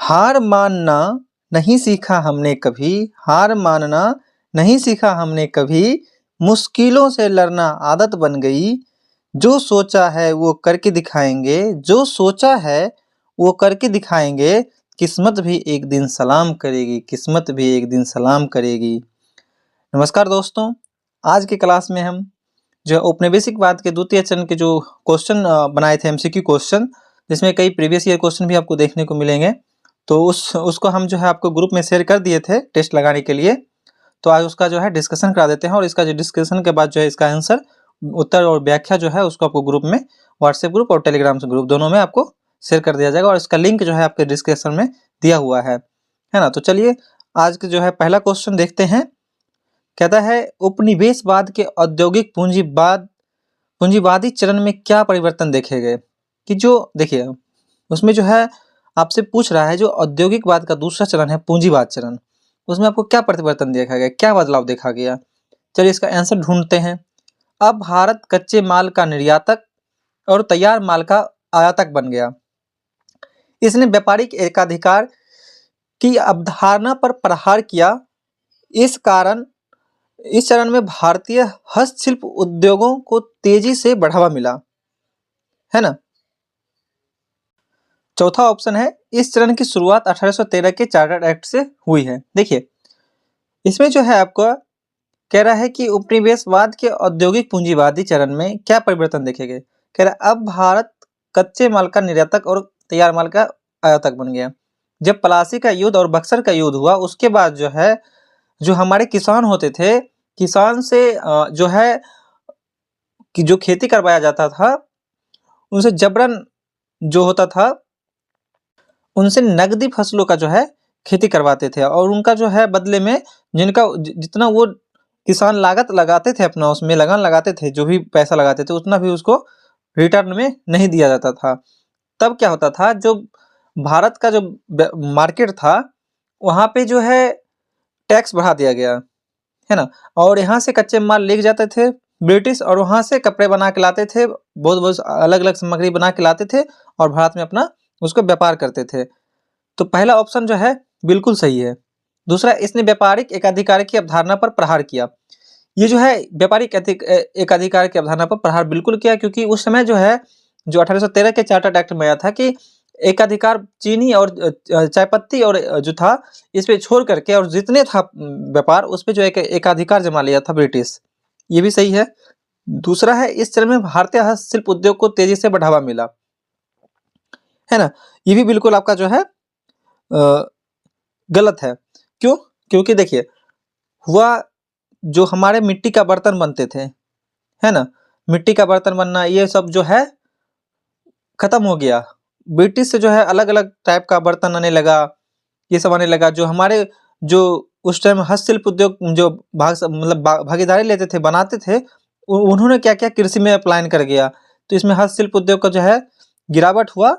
हार मानना नहीं सीखा हमने कभी, हार मानना नहीं सीखा हमने कभी, मुश्किलों से लड़ना आदत बन गई। जो सोचा है वो करके दिखाएंगे, जो सोचा है वो करके दिखाएंगे। किस्मत भी एक दिन सलाम करेगी, किस्मत भी एक दिन सलाम करेगी। नमस्कार दोस्तों, आज की क्लास में हम जो औपनिवेशिकवाद के द्वितीय चरण के जो क्वेश्चन बनाए थे, एमसीक्यू क्वेश्चन, जिसमें कई प्रीवियस ईयर क्वेश्चन भी आपको देखने को मिलेंगे। तो उसको हम जो है आपको ग्रुप में शेयर कर दिए थे टेस्ट लगाने के लिए। तो आज उसका जो है डिस्कशन करा देते हैं, और इसका जो डिस्कशन के बाद जो है इसका आंसर, उत्तर और व्याख्या जो है उसको आपको ग्रुप में, व्हाट्सएप ग्रुप और टेलीग्राम से ग्रुप दोनों में आपको शेयर कर दिया जाएगा, और इसका लिंक जो है आपके डिस्क्रिप्शन में दिया हुआ है ना। तो चलिए आज के जो है पहला क्वेश्चन देखते हैं। कहता है उपनिवेशवाद के औद्योगिक पूंजीवादी चरण में क्या परिवर्तन देखे गए। कि जो देखिए उसमें जो है आपसे पूछ रहा है, जो औद्योगिकवाद का दूसरा चरण है पूंजीवाद चरण, उसमें आपको क्या परिवर्तन देखा गया, क्या बदलाव देखा गया। चलिए इसका आंसर ढूंढते हैं। अब भारत कच्चे माल का निर्यातक और तैयार माल का आयातक बन गया। इसने व्यापारिक एकाधिकार की अवधारणा पर प्रहार किया। इस चरण में भारतीय हस्तशिल्प उद्योगों को तेजी से बढ़ावा मिला, है ना। चौथा ऑप्शन है, इस चरण की शुरुआत 1813 के चार्टर्ड एक्ट से हुई है। देखिए इसमें जो है आपको कह रहा है कि उपनिवेशवाद के औद्योगिक पूंजीवादी चरण में क्या परिवर्तन देखे गए। कह रहा है अब भारत कच्चे माल का निर्यातक और तैयार माल का आयातक बन गया। जब प्लासी का युद्ध और बक्सर का युद्ध हुआ, उसके बाद जो है जो हमारे किसान होते थे, किसान से जो है कि जो खेती करवाया जाता था, उनसे जबरन जो होता था, उनसे नकदी फसलों का जो है खेती करवाते थे, और उनका जो है बदले में जिनका जितना वो किसान लागत लगाते थे, अपना उसमें लगान लगाते थे, जो भी पैसा लगाते थे उतना भी उसको रिटर्न में नहीं दिया जाता था। तब क्या होता था, जो भारत का जो मार्केट था वहाँ पे जो है टैक्स बढ़ा दिया गया, है ना। और यहाँ से कच्चे माल ले जाते थे ब्रिटिश, और वहाँ से कपड़े बना के लाते थे, बहुत बहुत अलग अलग सामग्री बना के लाते थे, और भारत में अपना उसको व्यापार करते थे। तो पहला ऑप्शन जो है बिल्कुल सही है। दूसरा, इसने व्यापारिक एकाधिकार की अवधारणा पर प्रहार किया। ये जो है व्यापारिक एकाधिकार की अवधारणा पर प्रहार बिल्कुल किया, क्योंकि उस समय जो है जो 1813 के चार्टर्ड एक्ट में आया था कि एकाधिकार चीनी और चाय पत्ती और जो था इस पे छोड़ करके, और जितने था व्यापार उस पे जो एकाधिकार जमा लिया था ब्रिटिश। ये भी सही है। दूसरा है, इस चरण में भारतीय हस्तशिल्प उद्योग को तेजी से बढ़ावा मिला, है ना। ये भी बिल्कुल आपका जो है गलत है। क्यों? क्योंकि देखिए हुआ जो हमारे मिट्टी का बर्तन बनते थे, है ना, मिट्टी का बर्तन बनना ये सब जो है खत्म हो गया। ब्रिटिश से जो है अलग अलग टाइप का बर्तन आने लगा, ये सब आने लगा। जो हमारे जो उस टाइम हस्तशिल्प उद्योग जो भागीदारी लेते थे, बनाते थे, उन्होंने क्या क्या कृषि में अप्लाइन कर गया। तो इसमें हस्तशिल्प उद्योग का जो है गिरावट हुआ,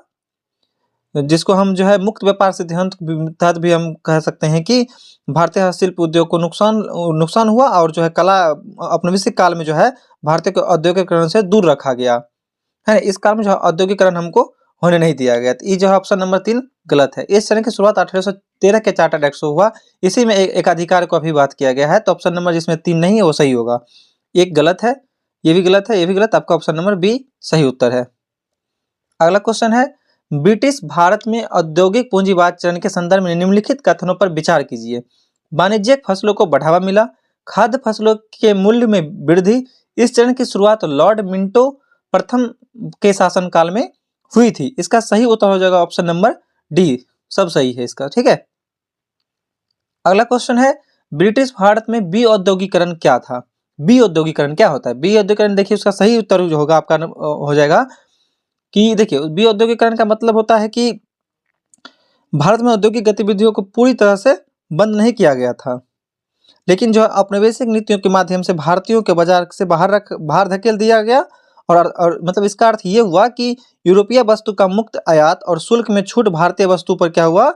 जिसको हम जो है मुक्त व्यापार सिद्धांत तहत भी हम कह सकते हैं कि भारतीय हस्तशिल्प उद्योग को नुकसान हुआ, और जो है कला औपनिवेशिक काल में जो है भारतीय को औद्योगिकरण से दूर रखा गया, है। इस काल में जो है औद्योगिकरण हमको होने नहीं दिया गया। तो ये जो है ऑप्शन नंबर 3 गलत है। इस चरण की शुरुआत 1813 के चार्टर्ड एक्ट से हुआ, इसी में एकाधिकार को अभी बात किया गया है। तो ऑप्शन नंबर जिसमें 3 नहीं है वो सही होगा। एक गलत है, ये भी गलत है, ये भी गलत। आपका ऑप्शन नंबर बी सही उत्तर है। अगला क्वेश्चन है, ब्रिटिश भारत में औद्योगिक पूंजीवाद चरण के संदर्भ में निम्नलिखित कथनों पर विचार कीजिए। वाणिज्यिक फसलों को बढ़ावा मिला, खाद्य फसलों के मूल्य में वृद्धि। इस चरण की शुरुआत लॉर्ड मिंटो प्रथम के शासनकाल में हुई थी। इसका सही उत्तर हो जाएगा ऑप्शन नंबर डी, सब सही है इसका, ठीक है। अगला क्वेश्चन है, ब्रिटिश भारत में बी औद्योगिकरण क्या था। बी औद्योगिकरण क्या होता है? बी औद्योगिकरण देखिए उसका सही उत्तर जो होगा आपका हो जाएगा कि देखिए बी औद्योगिकरण का मतलब होता है कि भारत में औद्योगिक गतिविधियों को पूरी तरह से बंद नहीं किया गया था, लेकिन जो औपनिवेशिक नीतियों के माध्यम से भारतीयों के बाजार से बाहर धकेल दिया गया। और मतलब इसका अर्थ ये हुआ कि यूरोपीय वस्तु का मुक्त आयात और शुल्क में छूट भारतीय वस्तु पर क्या हुआ,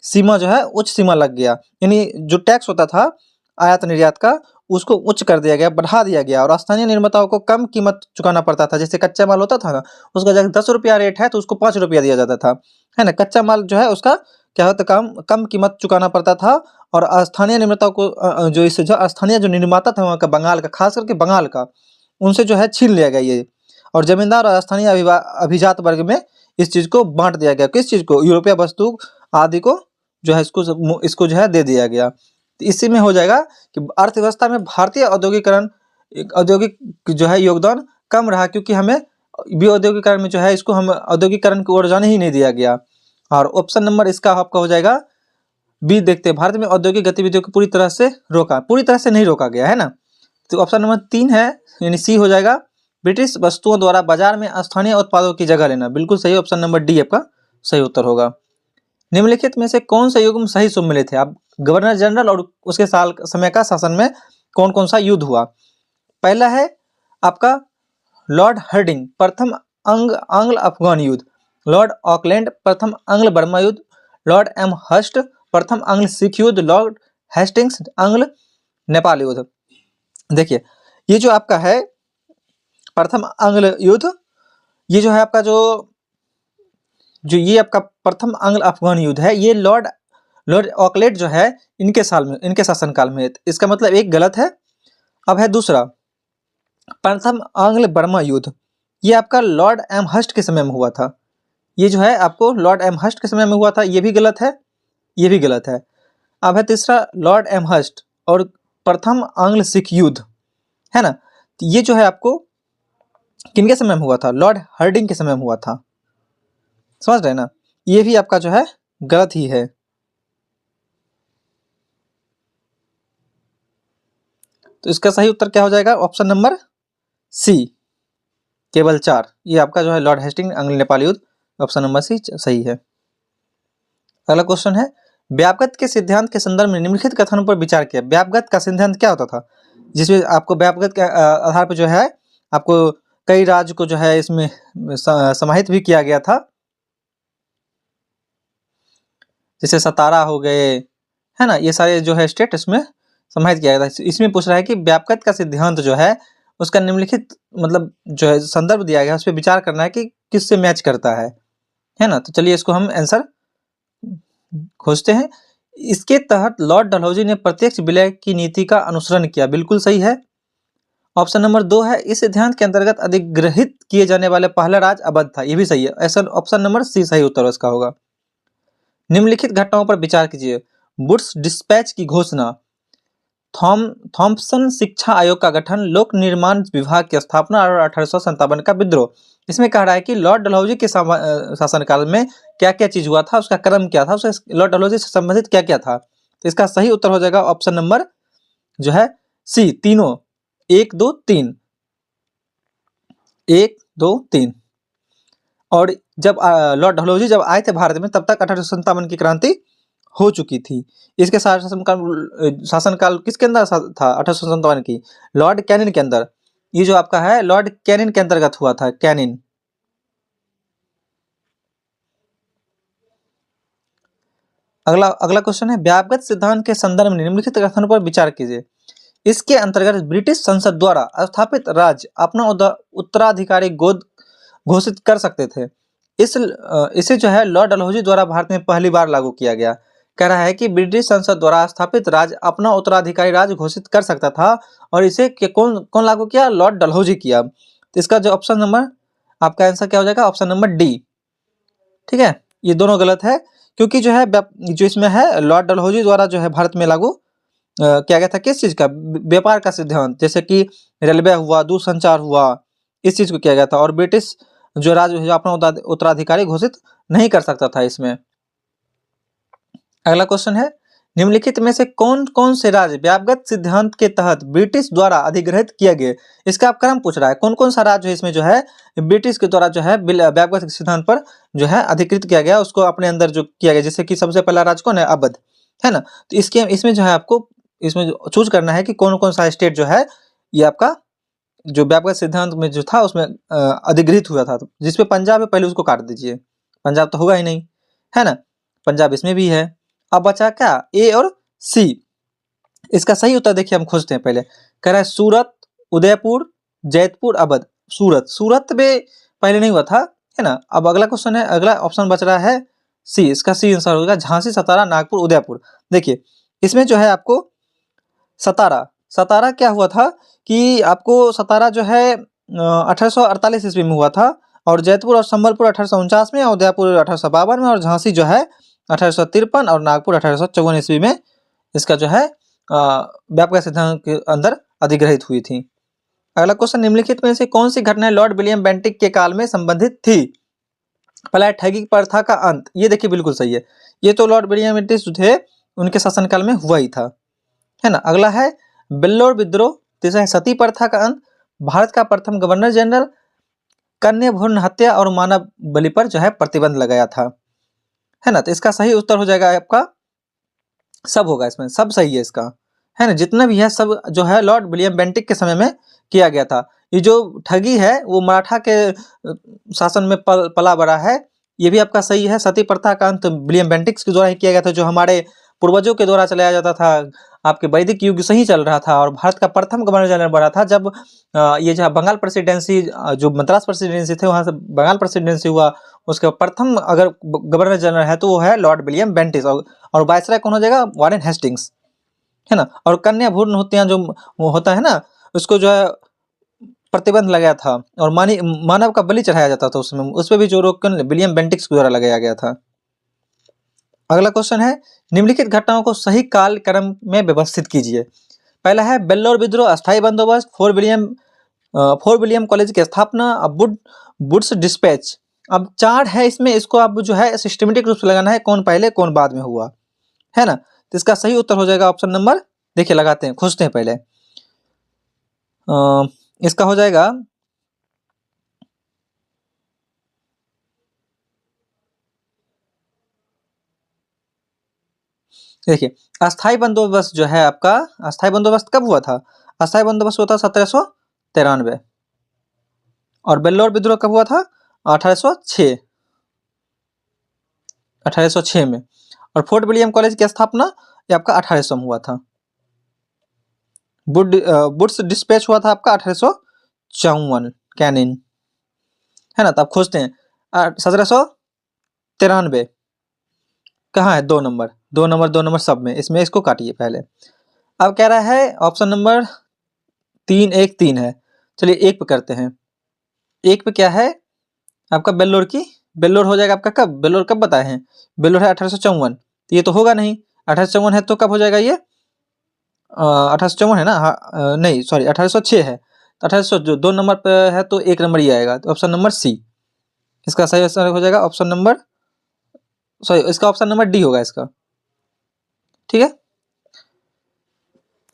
सीमा जो है उच्च सीमा लग गया। यानी जो टैक्स होता था आयात निर्यात का, उसको उच्च कर दिया गया, बढ़ा दिया गया, और स्थानीय निर्माताओं को कम कीमत चुकाना पड़ता था। जैसे कच्चा माल होता था ना, उसका जब 10 रुपया रेट है तो उसको 5 रुपया दिया जाता था, है ना। कच्चा माल जो है उसका क्या होता, कम कम कीमत चुकाना पड़ता था और स्थानीय निर्माताओं को जो इस जो स्थानीय जो निर्माता था वहाँ का बंगाल का, खास करके बंगाल का, उनसे जो है छीन लिया गया ये, और जमींदार और स्थानीय अभिजात वर्ग में इस चीज़ को बांट दिया गया। किस चीज़ को? यूरोपीय वस्तु आदि को जो है इसको जो है दे दिया गया। तो इसी में हो जाएगा कि अर्थव्यवस्था में भारतीय औद्योगिक जो है योगदान कम रहा, क्योंकि हमें भी औद्योगिकरण में जो है इसको हम औद्योगिकरण की ओर जाने ही नहीं दिया गया। और ऑप्शन नंबर इसका आपका हो जाएगा बी। देखते हैं, भारत में औद्योगिक गतिविधियों को पूरी तरह से नहीं रोका गया है ना। तो ऑप्शन नंबर 3 है, यानी सी हो जाएगा। ब्रिटिश वस्तुओं द्वारा बाजार में स्थानीय उत्पादों की जगह लेना, बिल्कुल सही, ऑप्शन नंबर डी आपका सही उत्तर होगा। निम्नलिखित में से कौन सा युग्म सही सम्मिलित है? अब गवर्नर जनरल और उसके समय का शासन में कौन कौन सा युद्ध हुआ? पहला है आपका लॉर्ड हर्डिंग प्रथम आंग्ल अफगान युद्ध, लॉर्ड ऑकलैंड प्रथम आंग्ल बर्मा युद्ध, लॉर्ड एम हस्ट प्रथम आंग्ल सिख युद्ध, लॉर्ड हेस्टिंग्स आंग्ल नेपाल युद्ध। देखिए, ये जो आपका है प्रथम आंग्ल युद्ध, ये जो है आपका जो ये आपका प्रथम आंग्ल अफगान युद्ध है, ये लॉर्ड ऑकलैंड जो है इनके शासनकाल में। इसका मतलब एक गलत है। अब है दूसरा, प्रथम आंग्ल बर्मा युद्ध, ये आपका लॉर्ड एम हस्ट के समय में हुआ था। ये जो है आपको लॉर्ड एम हस्ट के समय में हुआ था, ये भी गलत है, ये भी गलत है। अब है तीसरा लॉर्ड एम हस्ट और प्रथम आंग्ल सिख युद्ध, है ना। तो ये जो है आपको किनके समय में हुआ था? लॉर्ड हर्डिंग के समय में हुआ था, समझ रहे ना। ये भी आपका जो है गलत ही है। तो इसका सही उत्तर क्या हो जाएगा? ऑप्शन नंबर सी, केवल 4। ये आपका जो है लॉर्ड हेस्टिंग आंग्ल नेपाल युद्ध, ऑप्शन नंबर सी सही है। अगला क्वेश्चन है, व्यापगत के सिद्धांत के संदर्भ में निम्नलिखित कथनों पर विचार किया। व्यापगत का सिद्धांत क्या होता था? जिसमें आपको व्यापगत के आधार पर जो है आपको कई राज्य को जो है इसमें समाहित भी किया गया था, जैसे सतारा हो गए, है ना, ये सारे जो है स्टेट इसमें समाहित किया गया था। इसमें पूछ रहा है कि व्यापगत का सिद्धांत जो है उसका निम्नलिखित मतलब जो है संदर्भ दिया गया, उस पर विचार करना है कि किससे मैच करता है ना। तो चलिए इसको हम आंसर खोजते हैं। इसके तहत लॉर्ड डलहौजी ने प्रत्यक्ष विलय की नीति का अनुसरण किया, बिल्कुल सही है। ऑप्शन नंबर 2 है, इस सिद्धांत के अंतर्गत अधिग्रहित किए जाने वाले पहला राज्य अवध था, ये भी सही है। ऐसा ऑप्शन नंबर सी सही उत्तर इसका होगा। निम्नलिखित घटनाओं पर विचार कीजिए। वुड्स डिस्पैच की घोषणा, थॉम्पसन शिक्षा आयोग का गठन, लोक निर्माण विभाग की स्थापना और 1857 का विद्रोह। इसमें कह रहा है कि लॉर्ड डलहौजी के शासनकाल में क्या क्या चीज हुआ था, उसका क्रम क्या था, उसका लॉर्ड डलहौजी से संबंधित क्या क्या था। तो इसका सही उत्तर हो जाएगा ऑप्शन नंबर जो है सी, तीनों, 1 2 3, 1 2 3। और जब लॉर्ड डलहौजी जब आए थे भारत में, तब तक 1857 की क्रांति हो चुकी थी। इसके शासनकाल किसके अंदर था? 1857 की लॉर्ड कैनिन के अंदर। ये जो आपका है लॉर्ड कैनिन के अंतर्गत हुआ था, कैनिन। अगला क्वेश्चन है, व्यापगत सिद्धांत के संदर्भ में निम्नलिखित कथनों पर विचार कीजिए। इसके अंतर्गत ब्रिटिश संसद द्वारा स्थापित राज्य अपना उत्तराधिकारी घोषित कर सकते थे। इसे जो है लॉर्ड डलहौजी द्वारा भारत में पहली बार लागू किया गया। कह रहा है कि ब्रिटिश संसद द्वारा स्थापित राज्य अपना उत्तराधिकारी राज्य घोषित कर सकता था, और इसे कौन लागू किया? लॉर्ड डलहौजी किया। तो इसका जो ऑप्शन नंबर आपका आंसर क्या हो जाएगा? ऑप्शन नंबर डी, ठीक है। ये दोनों गलत है, क्योंकि जो है जो इसमें है लॉर्ड डलहौजी द्वारा जो है भारत में लागू किया गया था किस चीज का? व्यापार का सिद्धांत, जैसे कि रेलवे हुआ, दूरसंचार हुआ, इस चीज को किया गया था। और ब्रिटिश जो राज्य अपना उत्तराधिकारी घोषित नहीं कर सकता था इसमें। अगला क्वेश्चन है, निम्नलिखित में से कौन कौन से राज्य व्यापगत सिद्धांत के तहत ब्रिटिश द्वारा अधिग्रहित किए गए? इसका आप क्रम पूछ रहा है, कौन कौन सा राज्य है इसमें जो है ब्रिटिश के द्वारा जो है व्यापगत सिद्धांत पर जो है अधिकृत किया गया, उसको अपने अंदर जो किया गया। जैसे कि सबसे पहला राज्य कौन है? अवध, है ना। तो इसमें जो है आपको इसमें चूज करना है कि कौन कौन सा स्टेट जो है ये आपका जो व्यापगत सिद्धांत में जो था उसमें अधिग्रहित हुआ था। जिसपे पंजाब है पहले उसको काट दीजिए, पंजाब तो होगा ही नहीं, है ना। पंजाब इसमें भी है। अब बचा क्या? ए और सी। इसका सही उत्तर देखिए हम खोजते हैं। पहले कह रहा है सूरत, उदयपुर, जैतपुर, अवध। सूरत में पहले नहीं हुआ था, है ना। अब अगला क्वेश्चन है, अगला ऑप्शन बच रहा है सी, इसका सी आंसर होगा झांसी, सतारा, नागपुर, उदयपुर। देखिए इसमें जो है आपको सतारा, सतारा क्या हुआ था कि आपको सतारा जो है 1848 ईस्वी में हुआ था, और जयपुर और संबलपुर 1849 में, और उदयपुर 1852 में, और झांसी जो है 1853, और नागपुर 1854 ईस्वी में इसका जो है व्यापक सिद्धांत के अंदर अधिग्रहित हुई थी। अगला क्वेश्चन, निम्नलिखित में से कौन सी घटनाएं लॉर्ड विलियम बेंटिक के काल में संबंधित थी? पहला है ठगी प्रथा का अंत, ये देखिए बिल्कुल सही है, ये तो लॉर्ड विलियम बेंटिक जो थे उनके शासनकाल में हुआ ही था, है ना। अगला है बेल्लोर विद्रोह, तीसरा है सती प्रथा का अंत, भारत का प्रथम गवर्नर जनरल, कन्या भ्रूण हत्या और मानव बलि पर जो है प्रतिबंध लगाया था, है ना। तो इसका सही उत्तर हो जाएगा आपका सब होगा, इसमें सब सही है इसका, है ना। जितना भी है सब जो है लॉर्ड विलियम बेंटिक के समय में किया गया था। ये जो ठगी है वो मराठा के शासन में पला बड़ा है, ये भी आपका सही है। सती प्रथा का अंत विलियम बेंटिक्स के द्वारा ही किया गया था, जो हमारे पूर्वजों के द्वारा चलाया जाता था, आपके वैदिक युग से ही चल रहा था, और भारत का प्रथम गवर्नर जनरल बना था जब ये जो बंगाल प्रेसिडेंसी, जो मद्रास प्रेसिडेंसी थे वहाँ से बंगाल प्रेसिडेंसी हुआ, उसका प्रथम अगर गवर्नर जनरल है तो वो है लॉर्ड विलियम बेंटिस, और वायसराय कौन हो जाएगा? वारेन हेस्टिंग्स, है ना। और कन्या भ्रूण हत्या जो वो होता है ना, उसको जो है प्रतिबंध लगाया था, और मानव का बलि चढ़ाया जाता था उसमें, उस पर भी जो रोक विलियम बेंटिक्स के द्वारा लगाया गया था। अगला क्वेश्चन है, निम्नलिखित घटनाओं को सही काल क्रम में व्यवस्थित कीजिए। पहला है बेल्लोर विद्रोह, अस्थायी बंदोबस्त, फोर विलियम कॉलेज की स्थापना, वुड्स डिस्पैच। अब चार्ट है इसमें, इसको आप जो है सिस्टमेटिक रूप से लगाना है, कौन पहले कौन बाद में हुआ, है ना। तो इसका सही उत्तर हो जाएगा ऑप्शन नंबर, देखिए लगाते हैं, खोजते हैं पहले। इसका हो जाएगा देखिए अस्थाई बंदोबस्त जो है आपका, अस्थाई बंदोबस्त कब हुआ था? अस्थाई बंदोबस्त हुआ था 1793, और बेल्लोर विद्रोह कब हुआ था? 1806, 1806 में, और फोर्ट विलियम कॉलेज की स्थापना ये आपका 1800 में हुआ था। वुड्स डिस्पैच हुआ था आपका 1854, कैनिन, है ना। तब खोजते हैं 1793 कहाँ है? 2 नंबर, 2 नंबर, 2 नंबर सब में, इसमें इसको काटिए पहले। अब कह रहा है ऑप्शन नंबर 313 है, चलिए एक पे करते हैं। एक पे क्या है आपका? बेल्लोर की, बेल्लोर हो जाएगा आपका कब? बेल्लोर कब बताए हैं? बेल्लोर है 1854, तो ये तो होगा नहीं, 1854 है तो कब हो जाएगा ये? 1854 है ना, हाँ, नहीं सॉरी 1806 है, तो 1800 जो 2 नंबर पे है तो 1 नंबर ही आएगा, तो ऑप्शन नंबर सी इसका सही आंसर हो जाएगा। ऑप्शन नंबर सॉरी, इसका ऑप्शन नंबर डी होगा इसका, ठीक है।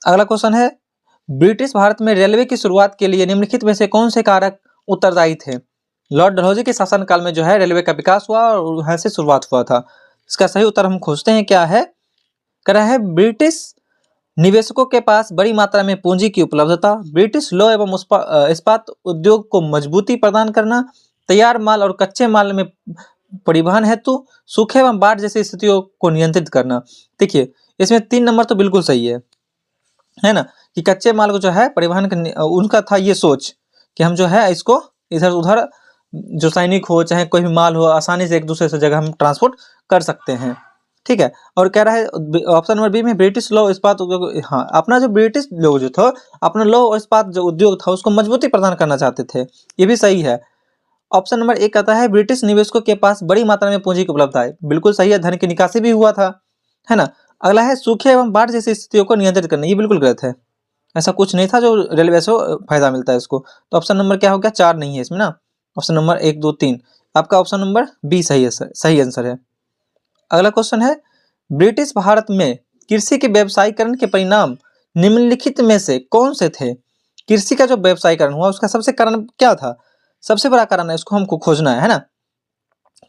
अगला क्वेश्चन है, ब्रिटिश भारत में रेलवे की शुरुआत के लिए निम्नलिखित में से कौन से कारक उत्तरदायी थे? लॉर्ड डलहौजी के शासनकाल में जो है रेलवे का विकास हुआ और वहां से शुरुआत हुआ था। इसका सही उत्तर हम खोजते हैं, क्या है? कह रहा है ब्रिटिश निवेशकों के पास बड़ी मात्रा में पूंजी की उपलब्धता, ब्रिटिश लौह एवं इस्पात उद्योग को मजबूती प्रदान करना, तैयार माल और कच्चे माल में परिवहन हेतु सूखे एवं बाढ़ जैसी स्थितियों को नियंत्रित करना। देखिए इसमें 3 नंबर तो बिल्कुल सही है ना, कि कच्चे माल को जो है परिवहन उनका था ये सोच कि हम जो है इसको इधर उधर जो सैनिक हो चाहे कोई भी माल हो आसानी से एक दूसरे से जगह हम ट्रांसपोर्ट कर सकते हैं, ठीक है। और कह रहा है ऑप्शन नंबर बी में ब्रिटिश लौह इस्पात उद्योग, हाँ अपना जो ब्रिटिश लोग जो था अपना लौह और इस्पात जो उद्योग था उसको मजबूती प्रदान करना चाहते थे, ये भी सही है। ऑप्शन नंबर एक कहता है ब्रिटिश निवेशकों के पास बड़ी मात्रा में पूंजी की उपलब्धता है, बिल्कुल सही है, धन की निकासी भी हुआ था, है ना। अगला है सूखे एवं बाढ़ जैसी स्थितियों को नियंत्रित करना, ये बिल्कुल गलत है, ऐसा कुछ नहीं था जो रेलवे से फायदा मिलता है इसको। तो ऑप्शन नंबर क्या हो गया? 4 नहीं है इसमें ना, ऑप्शन नंबर 1 2 3 आपका ऑप्शन नंबर बी सही है, सही आंसर है। अगला क्वेश्चन है, ब्रिटिश भारत में कृषि के व्यवसायीकरण के परिणाम निम्नलिखित में से कौन से थे? कृषि का जो व्यवसायीकरण हुआ उसका सबसे कारण क्या था? सबसे बड़ा कारण है, इसको हमको खोजना है ना।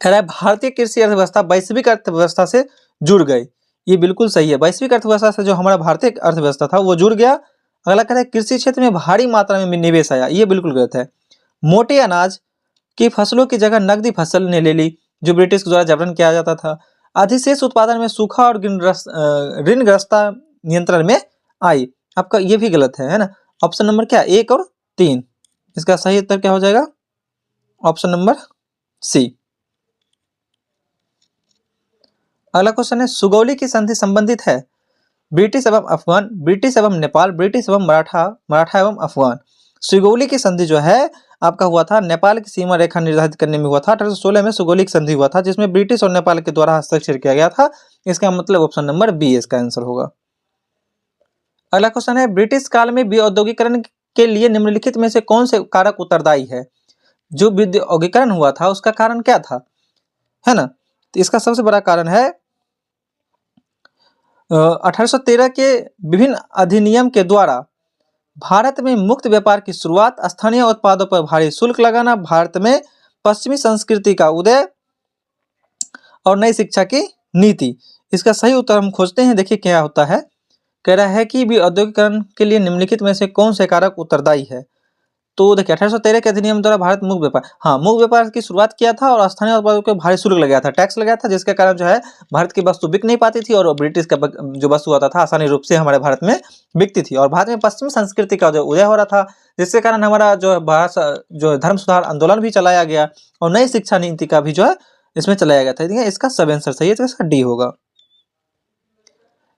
कह रहा है भारतीय कृषि अर्थव्यवस्था वैश्विक अर्थव्यवस्था से जुड़ गई, ये बिल्कुल सही है, वैश्विक अर्थव्यवस्था से जो हमारा भारतीय अर्थव्यवस्था था वो जुड़ गया। अगला कह रहा है कृषि क्षेत्र में भारी मात्रा में निवेश आया, ये बिल्कुल गलत है। मोटे अनाज की फसलों की जगह नकदी फसल ने ले ली, जो ब्रिटिश के द्वारा जबरन किया जाता था। अधिशेष उत्पादन में सूखा और ऋणग्रस्तता नियंत्रण में आई, आपका ये भी गलत है ना। ऑप्शन नंबर क्या? 1 और 3, इसका सही उत्तर क्या हो जाएगा? Option number C. अगला क्वेश्चन है, सुगौली की संधि संबंधित है ब्रिटिश एवं अफगान, ब्रिटिश एवं नेपाल, ब्रिटिश एवं मराठा, मराठा एवं अफगान। सुगौली की संधि जो है आपका हुआ था नेपाल की सीमा रेखा निर्धारित करने में हुआ था। 1816 में सुगौली की संधि हुआ था, जिसमें ब्रिटिश और नेपाल के द्वारा हस्ताक्षर किया गया था। इसका मतलब ऑप्शन नंबर बी इसका आंसर होगा। अगला क्वेश्चन है, ब्रिटिश काल में विऔद्योगिकरण के लिए निम्नलिखित में से कौन से कारक उत्तरदायी है? जो विऔद्योगिकरण हुआ था उसका कारण क्या था, है ना? तो इसका सबसे बड़ा कारण है 1813 के विभिन्न अधिनियम के द्वारा भारत में मुक्त व्यापार की शुरुआत, स्थानीय उत्पादों पर भारी शुल्क लगाना, भारत में पश्चिमी संस्कृति का उदय और नई शिक्षा की नीति। इसका सही उत्तर हम खोजते हैं। देखिए क्या होता है, कह रहा है कि औद्योगिकरण के लिए निम्नलिखित में से कौन से कारक उत्तरदायी है? तो देखिए 1813 के अधिनियम द्वारा भारत मुक्त व्यापार, हाँ, मुक्त व्यापार की शुरुआत किया था और स्थानीय उत्पादों को भारी शुल्क लगाया था, टैक्स लगाया था, जिसके कारण जो है भारत की वस्तु बिक नहीं पाती थी और ब्रिटिश का जो वस्तु आता था आसानी रूप से हमारे भारत में बिकती थी। और भारत में पश्चिमी संस्कृति का जो उदय हो रहा था, जिसके कारण हमारा जो भारत जो धर्म सुधार आंदोलन भी चलाया गया और नई शिक्षा नीति का भी जो है इसमें चलाया गया था। इसका सब आंसर सही है, तो इसका डी होगा।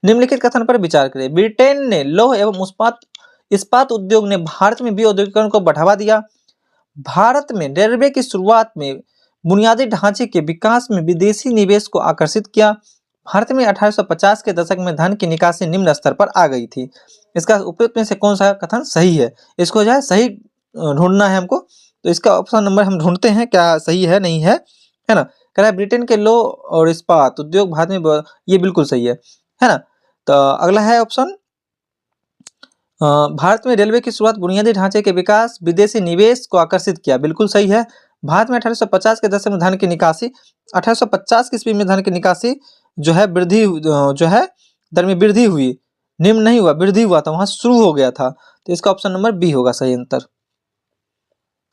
निम्नलिखित कथन पर विचार करें। ब्रिटेन ने लौह एवं इस्पात उद्योग ने भारत में विऔद्योगिकरण को बढ़ावा दिया। भारत में रेलवे की शुरुआत में बुनियादी ढांचे के विकास में विदेशी निवेश को आकर्षित किया। भारत में 1850 के दशक में धन की निकासी निम्न स्तर पर आ गई थी। इसका उपयुक्त में से कौन सा कथन सही है? इसको जो है सही ढूंढना है हमको। तो इसका ऑप्शन नंबर हम ढूंढते हैं क्या सही है नहीं है, है ना? कह रहा है ब्रिटेन के लौह और इस्पात उद्योग भारत में, ये बिल्कुल सही है ना? तो अगला है ऑप्शन, भारत में रेलवे की शुरुआत, बुनियादी ढांचे के विकास, विदेशी निवेश को आकर्षित किया, बिल्कुल सही है। भारत में 1850 के दशक में धन की निकासी, 1850 की ईस्वी में धन की निकासी जो है वृद्धि, जो है दर में वृद्धि हुई, निम्न नहीं हुआ, वृद्धि हुआ था, वहां शुरू हो गया था। तो इसका ऑप्शन नंबर बी होगा सही आंसर।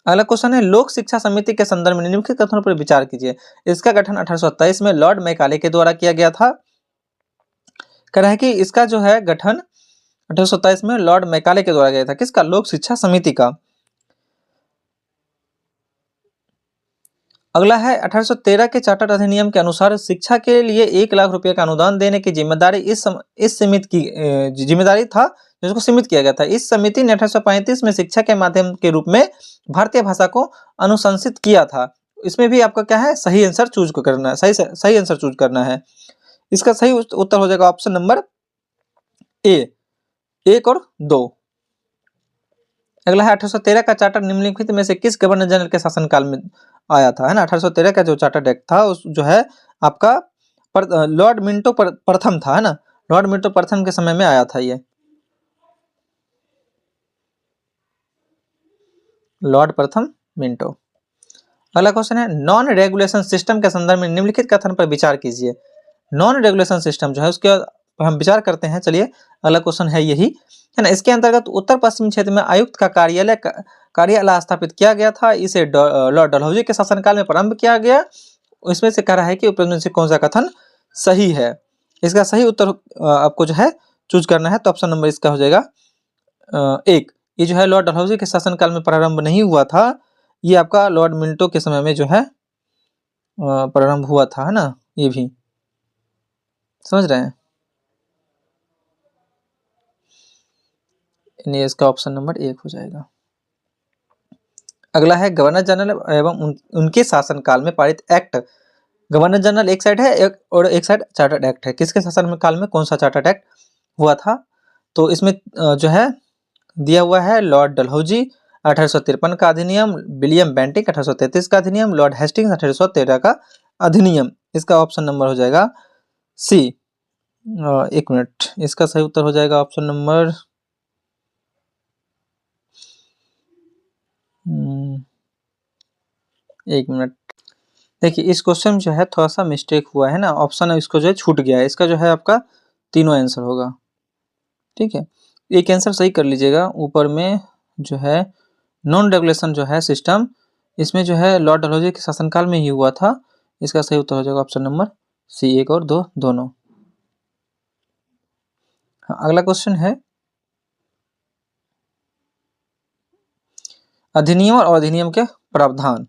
अगला क्वेश्चन है, लोक शिक्षा समिति के संदर्भ में निम्नलिखित कथनों पर विचार कीजिए। इसका गठन 1827 में लॉर्ड मैकाले के द्वारा किया गया था। कह रहा है कि इसका जो है गठन 1827 में लॉर्ड मैकाले के द्वारा गया था, किसका? लोक शिक्षा समिति का। अगला है 1813 के चार्टर अधिनियम के अनुसार शिक्षा के लिए 1 लाख रुपए का अनुदान देने की जिम्मेदारी इस समिति की जिम्मेदारी था, जिसको सीमित किया गया था। इस समिति ने 1835 में शिक्षा के माध्यम के रूप में भारतीय भाषा को अनुशंसित किया था। इसमें भी आपका क्या है, सही आंसर चूज करना है, सही आंसर चूज करना है। इसका सही उत्तर हो जाएगा ऑप्शन नंबर ए, 1 और 2। अगला है 1813 का चार्टर निम्नलिखित में से किस गवर्नर जनरल के शासनकाल में आया था, है ना? 1813 का जो चार्टर एक्ट था उस जो है आपका लॉर्ड मिंटो प्रथम था, है ना? लॉर्ड मिंटो प्रथम के समय में आया था ये, लॉर्ड प्रथम मिंटो। अगला क्वेश्चन है, नॉन रेगुलेशन सिस्टम के संदर्भ में निम्नलिखित कथन पर विचार कीजिए। नॉन रेगुलेशन सिस्टम जो है उसके पर हम विचार करते हैं। चलिए अगला क्वेश्चन है यही, है ना? इसके अंतर्गत उत्तर पश्चिम क्षेत्र में आयुक्त का कार्यालय स्थापित किया गया था। इसे लॉर्ड डलहौजी के शासनकाल में प्रारंभ किया गया। इसमें से कह रहा है कि उपरोक्त से कौन सा कथन सही है? इसका सही उत्तर आपको जो है चूज करना है। तो ऑप्शन नंबर इसका हो जाएगा 1। ये जो है लॉर्ड डलहौजी के शासनकाल में प्रारंभ नहीं हुआ था, ये आपका लॉर्ड मिंटो के समय में जो है प्रारंभ हुआ था, है ना? ये भी समझ रहे हैं। इसका ऑप्शन नंबर 1 हो जाएगा। अगला है, गवर्नर जनरल एवं उनके शासनकाल में पारित एक्ट। गवर्नर जनरल एक साइड है और एक साइड चार्टर्ड एक्ट है। किसके शासन काल में कौन सा चार्टर्ड एक्ट हुआ था? तो इसमें जो है दिया हुआ है लॉर्ड डलहौजी 1853 का अधिनियम, विलियम बेंटिक 1833 का अधिनियम, लॉर्ड हेस्टिंग्स 1813 का अधिनियम। इसका ऑप्शन नंबर हो जाएगा सी। 1 मिनट, इसका सही उत्तर हो जाएगा ऑप्शन नंबर 1 मिनट। देखिए इस क्वेश्चन जो है थोड़ा सा मिस्टेक हुआ है ना, ऑप्शन इसको जो है छूट गया है। इसका जो है आपका तीनों आंसर होगा, ठीक है? एक आंसर सही कर लीजिएगा। ऊपर में जो है नॉन रेगुलेशन जो है सिस्टम, इसमें जो है लॉर्ड डलहौजी के शासनकाल में ही हुआ था। इसका सही उत्तर हो जाएगा ऑप्शन नंबर सी, 1 और 2 दोनों। हाँ, अगला क्वेश्चन है, अधिनियम और अधिनियम के प्रावधान।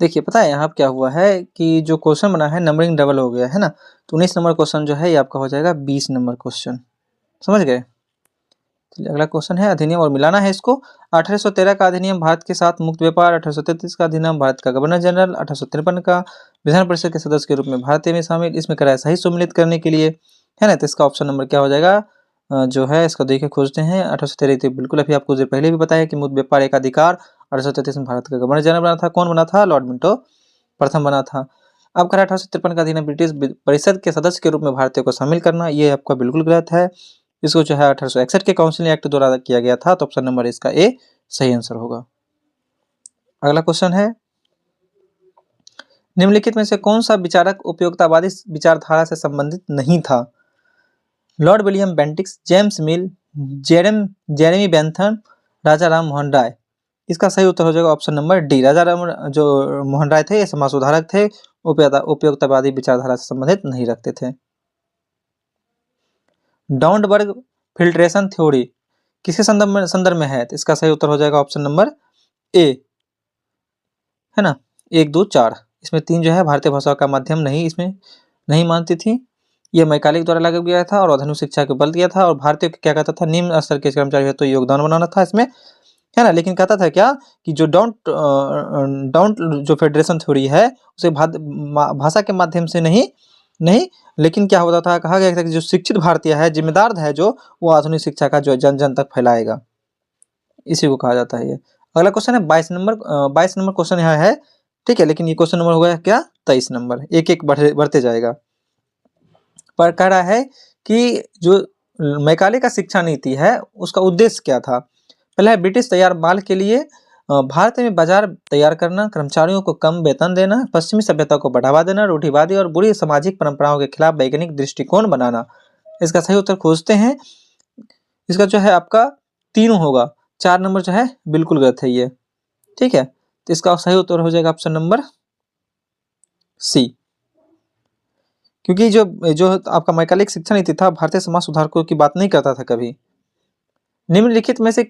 देखिए पता है यहाँ क्या हुआ है कि जो क्वेश्चन बना है नंबरिंग डबल हो गया है ना, तो 19 नंबर क्वेश्चन जो है ये आपका हो जाएगा 20 नंबर क्वेश्चन, समझ गए। चलिए अगला क्वेश्चन है अधिनियम और मिलाना है इसको। 1813 का अधिनियम भारत के साथ मुक्त व्यापार, 1833 का अधिनियम भारत का गवर्नर जनरल, 1853 का विधान परिषद के सदस्य के रूप में भारतीय में शामिल, इसमें कराया सही सम्मिलित करने के लिए, है ना। तो इसका ऑप्शन नंबर क्या हो जाएगा, जो है इसका देखिए खोजते हैं। 1813 तो बिल्कुल अभी आपको जो पहले भी बताया कि मुक्त व्यापार एक अधिकार, 1833 में भारत का गवर्नर जनरल बना था, कौन बना था, लॉर्ड मिंटो प्रथम बना था। अब करा 1853 का अधिनियम ब्रिटिश परिषद के सदस्य के रूप में भारतीयों को शामिल करना, ये आपका बिल्कुल गलत है। इसको जो है 1861 के काउंसिल एक्ट द्वारा किया गया था, तो ऑप्शन नंबर इसका ए सही आंसर होगा। अगला क्वेश्चन है निम्नलिखित में से कौन सा विचारक उपयोगितावादी विचारधारा से संबंधित नहीं था। Lord William Bentincks, James Mill, Jeremy Bentham, Raja Ram Mohan Roy. इसका सही उत्तर हो जाएगा option number D, Raja Ram जो मोहन राय थे ये समाज सुधारक थे, उपयोगितावादी विचारधारा से संबंधित नहीं रखते थे। डाउनबर्ग फिल्ट्रेशन थ्योरी किसके संदर्भ में है, तो इसका सही उत्तर हो जाएगा ऑप्शन नंबर ए, है ना, 1 2 4। इसमें 3 जो है भारतीय भाषा का माध्यम नहीं इसमें नहीं मानती थी, यह मैकाले द्वारा लागू किया था और आधुनिक शिक्षा को बल दिया था, और भारतीय क्या कहता था, निम्न स्तर के कर्मचारी है तो योगदान बनाना था इसमें, है ना। लेकिन कहता था क्या कि जो डाउन जो फेडरेशन थ्योरी है उसे भाषा के माध्यम से नहीं नहीं लेकिन क्या होता था, कहा गया था कि जो शिक्षित भारतीय है जिम्मेदार है जो वो आधुनिक शिक्षा का जो जन जन तक फैलाएगा, इसी को कहा जाता है ये। अगला क्वेश्चन है 22 नंबर क्वेश्चन यहाँ है, ठीक है, लेकिन ये क्वेश्चन नंबर होगा क्या 23 नंबर, एक एक बढ़ते जाएगा। पर कह रहा है कि जो मैकाले का शिक्षा नीति है उसका उद्देश्य क्या था। पहला है ब्रिटिश तैयार माल के लिए भारत में बाजार तैयार करना, कर्मचारियों को कम वेतन देना, पश्चिमी सभ्यता को बढ़ावा देना, रूढ़िवादी और बुरी सामाजिक परंपराओं के खिलाफ वैज्ञानिक दृष्टिकोण बनाना। इसका सही उत्तर खोजते हैं। इसका जो है आपका तीनों होगा, 4 नंबर जो है बिल्कुल गलत है ये, ठीक है। तो इसका सही उत्तर हो जाएगा ऑप्शन नंबर सी, क्योंकि जो जो आपका मैकाले शिक्षा नीति था भारतीय समाज सुधारकों की बात नहीं करता था कभी। निम्नलिखित में से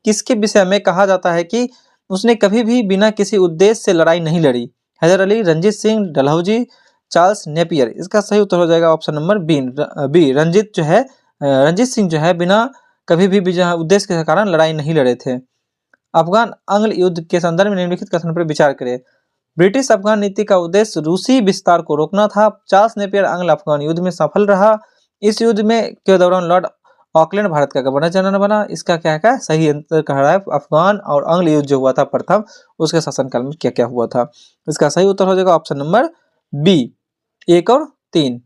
किसके विषय में कहा जाता है कि उसने कभी भी बिना किसी उद्देश्य से लड़ाई नहीं लड़ी। Haider Ali, Ranjit Singh, Dalhousie, Charles Napier. इसका सही उत्तर हो जाएगा option number B, Ranjit Singh जो है बिना कभी भी उद्देश्य के कारण लड़ाई नहीं लड़े थे। अफगान आंग्ल युद्ध के संदर्भ में निम्नलिखित कथन पर विचार करें। ब्रिटिश अफगान नीति का उद्देश्य रूसी विस्तार को रोकना था। चार्ल्स नेपियर आंग्ल अफगान युद्ध में सफल रहा। इस युद्ध में के दौरान लॉर्ड ऑकलैंड भारत का गवर्नर जनरल बना। इसका क्या क्या सही अंतर कह रहा है, अफगान और आंग्ल युद्ध जो हुआ था प्रथम, उसके शासनकाल में क्या क्या हुआ था। इसका सही उत्तर हो जाएगा ऑप्शन नंबर बी, 1 और 3।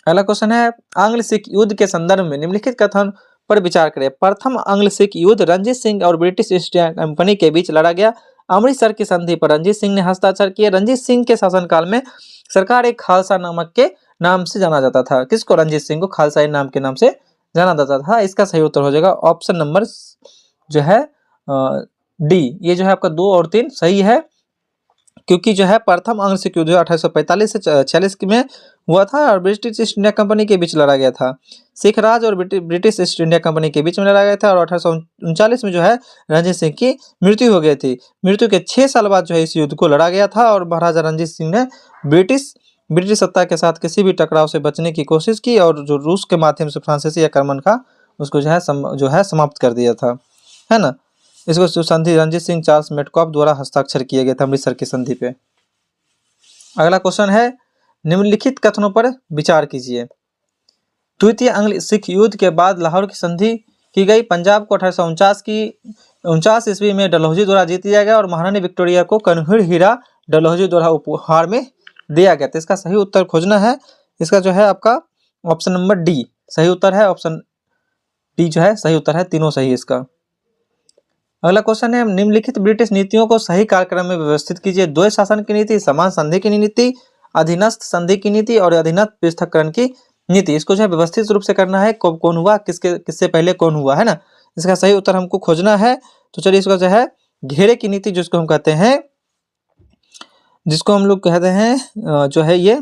अगला क्वेश्चन है आंग्ल सिख युद्ध के संदर्भ में निम्नलिखित कथन पर विचार करें। प्रथम आंग्ल सिख युद्ध रंजीत सिंह और ब्रिटिश ईस्ट इंडिया कंपनी के बीच लड़ा गया। अमृतसर की संधि पर रंजीत सिंह ने हस्ताक्षर किए। रंजीत सिंह के शासनकाल में सरकार एक खालसा नामक के नाम से जाना जाता था। किसको, रंजीत सिंह को खालसा नाम के नाम से जाना जाता था। इसका सही उत्तर हो जाएगा ऑप्शन नंबर जो है डी। ये जो है आपका 2 और 3 सही है, क्योंकि जो है प्रथम आंग्ल सिख युद्ध 1845 से 46 में हुआ था और ब्रिटिश ईस्ट इंडिया कंपनी के बीच लड़ा गया था। सिख राज और ब्रिटिश ईस्ट इंडिया कंपनी के बीच में लड़ा गया था, और 1839 में जो है रंजीत सिंह की मृत्यु हो गई थी। मृत्यु के 6 साल बाद जो है इस युद्ध को लड़ा गया था, और महाराजा रंजीत सिंह ने ब्रिटिश सत्ता के साथ किसी भी टकराव से बचने की कोशिश की, और जो रूस के माध्यम से फ्रांसीसी आक्रमण का उसको जो है समाप्त कर दिया था, है ना। इसको संधि रंजीत सिंह चार्ल्स मेटकॉफ द्वारा हस्ताक्षर किया गया था अमृतसर की संधि पे। अगला क्वेश्चन है निम्नलिखित कथनों पर विचार कीजिए। द्वितीय आंग्ल सिख युद्ध के बाद लाहौर की संधि की गई। पंजाब को 1849 ईस्वी में डलहौजी द्वारा जीत लिया गया, और महारानी विक्टोरिया को कनहिड़ हीरा डलहौजी द्वारा उपहार में दिया गया। तो इसका सही उत्तर खोजना है। इसका जो है आपका ऑप्शन नंबर डी सही उत्तर है। ऑप्शन डी जो है सही उत्तर है, तीनों सही इसका। अगला क्वेश्चन है निम्नलिखित ब्रिटिश नीतियों को सही कार्यक्रम में व्यवस्थित कीजिए। द्वैत शासन की नीति, समान संधि की नीति, अधीनस्थ संधि की नीति और अधीनस्थ पृथक्करण की नीति। इसको जो है व्यवस्थित रूप से करना है, कौन हुआ, किससे पहले कौन हुआ, है ना। इसका सही उत्तर हमको खोजना है। तो चलिए इसका जो है घेरे की नीति जिसको हम कहते हैं, जो है ये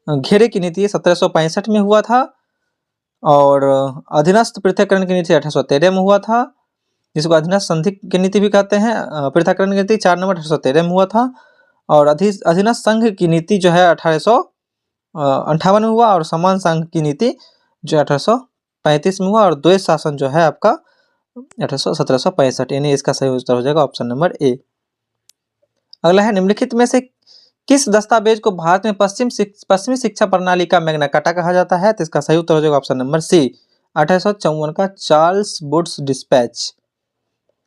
घेरे की नीति 1765 में हुआ था, और अधीनस्थ पृथक्करण की नीति 1813 में हुआ था, जिसको अधीनस्थ संधि की नीति भी कहते हैं। पृथक्करण की नीति 4 नवंबर 1813 में हुआ था और अधीनस्थ संघ की नीति जो है 1858 में हुआ और समान संघ की नीति जो 1835 में हुआ और द्वैत शासन जो है आपका 1765, यानी इसका सही उत्तर हो जाएगा ऑप्शन नंबर ए। अगला है, निम्नलिखित में से किस दस्तावेज को भारत में पश्चिमी शिक्षा प्रणाली का मैग्ना कार्टा कहा जाता है? तो इसका सही उत्तर हो जाएगा ऑप्शन नंबर सी, 1854 का चार्ल्स वुड्स डिस्पैच।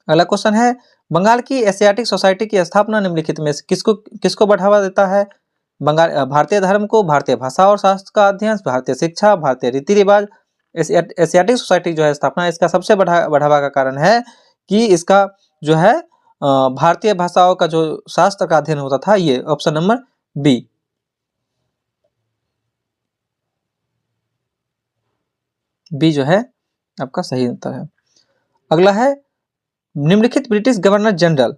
अगला क्वेश्चन है, बंगाल की एशियाटिक सोसाइटी की स्थापना निम्नलिखित में से किसको बढ़ावा देता है? भारतीय धर्म को, भारतीय भाषा और शास्त्र का अध्ययन, भारतीय शिक्षा, भारतीय रीति रिवाज। एशियाटिक सोसाइटी जो है स्थापना, इसका सबसे बढ़ावा का कारण है कि इसका जो है भारतीय भाषाओं का जो शास्त्र का अध्ययन होता था, ये ऑप्शन नंबर बी। बी जो है आपका सही उत्तर है। अगला है, निम्नलिखित ब्रिटिश गवर्नर जनरल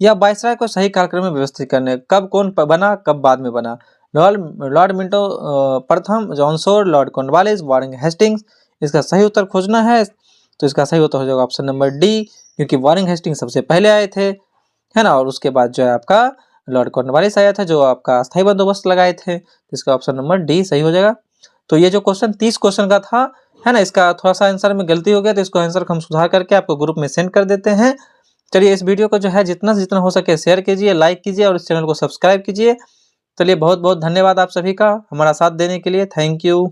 या वायसराय को सही कालक्रम में व्यवस्थित करने कब कौन बना, कब बाद में बना? लॉर्ड मिंटो प्रथम, John Shore, Lord Cornwallis, Warren Hastings. इसका सही उत्तर खोजना है तो इसका सही उत्तर हो जाएगा ऑप्शन नंबर डी, क्योंकि वारिंग हेस्टिंग्स सबसे पहले आए थे, है ना, और उसके बाद जो है आपका लॉर्ड कॉर्नवालिस आया था जो आपका अस्थायी बंदोबस्त लगाए थे। इसका ऑप्शन नंबर डी सही हो जाएगा। तो ये जो क्वेश्चन 30 क्वेश्चन का था, है ना, इसका थोड़ा सा आंसर में गलती हो गया, तो इसको आंसर हम सुधार करके आपको ग्रुप में सेंड कर देते हैं। चलिए, इस वीडियो को जो है जितना से जितना हो सके शेयर कीजिए, लाइक कीजिए और इस चैनल को सब्सक्राइब कीजिए। चलिए, बहुत बहुत धन्यवाद आप सभी का हमारा साथ देने के लिए। Thank you.